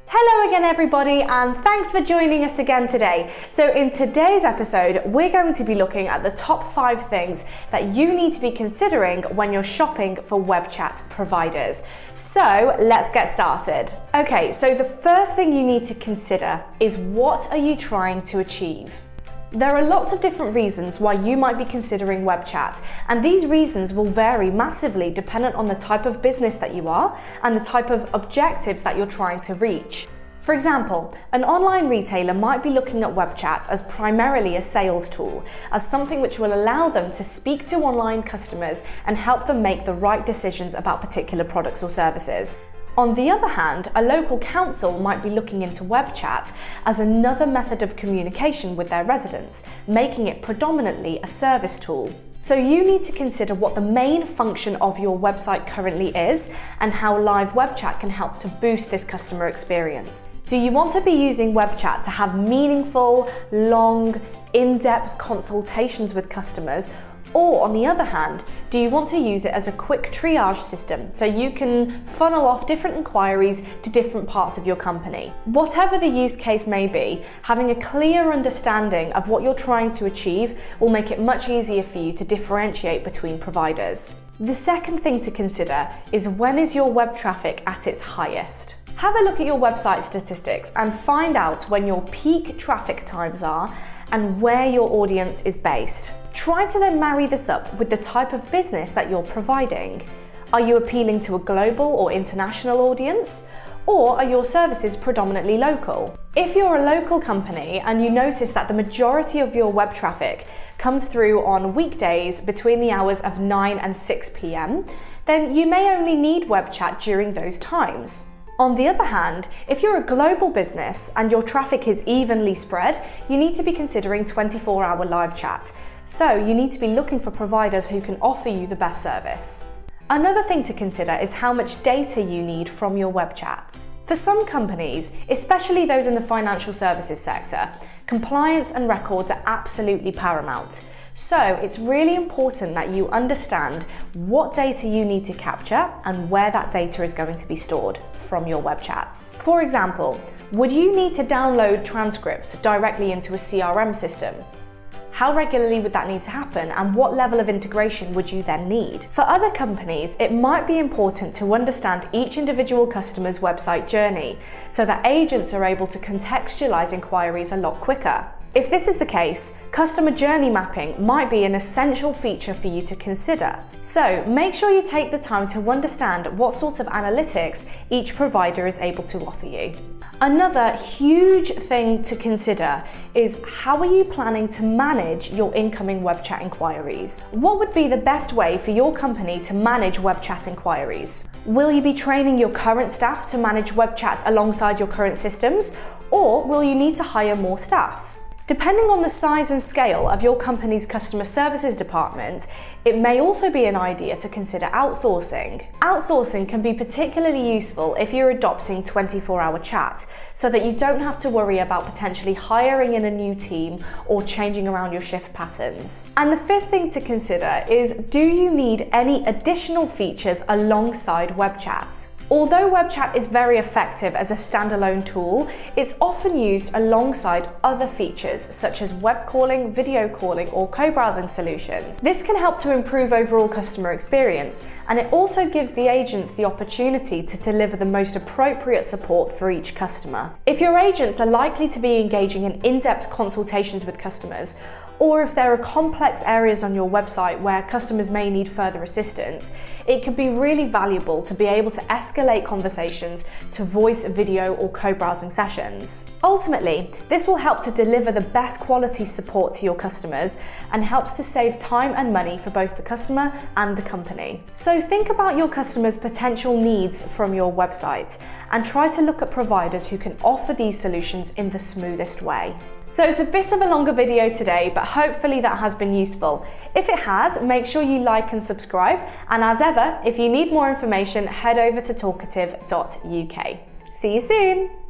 Hello again everybody, and thanks for joining us again today. So in today's episode, we're going to be looking at the top 5 things that you need to be considering when you're shopping for web chat providers. So let's get started. Okay, so the first thing you need to consider is, what are you trying to achieve? There are lots of different reasons why you might be considering web chat, and these reasons will vary massively dependent on the type of business that you are and the type of objectives that you're trying to reach. For example, an online retailer might be looking at web chat as primarily a sales tool, as something which will allow them to speak to online customers and help them make the right decisions about particular products or services. On the other hand, a local council might be looking into web chat as another method of communication with their residents, making it predominantly a service tool. So you need to consider what the main function of your website currently is and how live web chat can help to boost this customer experience. Do you want to be using web chat to have meaningful, long, in-depth consultations with customers? Or on the other hand, do you want to use it as a quick triage system so you can funnel off different inquiries to different parts of your company? Whatever the use case may be, having a clear understanding of what you're trying to achieve will make it much easier for you to differentiate between providers. The second thing to consider is, when is your web traffic at its highest? Have a look at your website statistics and find out when your peak traffic times are and where your audience is based. Try to then marry this up with the type of business that you're providing. Are you appealing to a global or international audience? Or are your services predominantly local? If you're a local company and you notice that the majority of your web traffic comes through on weekdays between the hours of 9 and 6 p.m, then you may only need web chat during those times. On the other hand, if you're a global business and your traffic is evenly spread, you need to be considering 24-hour live chat. So you need to be looking for providers who can offer you the best service. Another thing to consider is how much data you need from your web chats. For some companies, especially those in the financial services sector, compliance and records are absolutely paramount. So it's really important that you understand what data you need to capture and where that data is going to be stored from your web chats. For example, would you need to download transcripts directly into a CRM system? How regularly would that need to happen, and what level of integration would you then need? For other companies, it might be important to understand each individual customer's website journey so that agents are able to contextualize inquiries a lot quicker. If this is the case, customer journey mapping might be an essential feature for you to consider. So make sure you take the time to understand what sort of analytics each provider is able to offer you. Another huge thing to consider is, how are you planning to manage your incoming web chat inquiries? What would be the best way for your company to manage web chat inquiries? Will you be training your current staff to manage web chats alongside your current systems, or will you need to hire more staff? Depending on the size and scale of your company's customer services department, it may also be an idea to consider outsourcing. Outsourcing can be particularly useful if you're adopting 24-hour chat, so that you don't have to worry about potentially hiring in a new team or changing around your shift patterns. And the fifth thing to consider is, do you need any additional features alongside web chat? Although web chat is very effective as a standalone tool, it's often used alongside other features such as web calling, video calling, or co-browsing solutions. This can help to improve overall customer experience, and it also gives the agents the opportunity to deliver the most appropriate support for each customer. If your agents are likely to be engaging in in-depth consultations with customers, or if there are complex areas on your website where customers may need further assistance, it can be really valuable to be able to escalate conversations to voice, video, or co-browsing sessions. Ultimately, this will help to deliver the best quality support to your customers and helps to save time and money for both the customer and the company. So think about your customers' potential needs from your website and try to look at providers who can offer these solutions in the smoothest way. So it's a bit of a longer video today, but hopefully that has been useful. If it has, make sure you like and subscribe. And as ever, if you need more information, head over to talkative.uk. See you soon.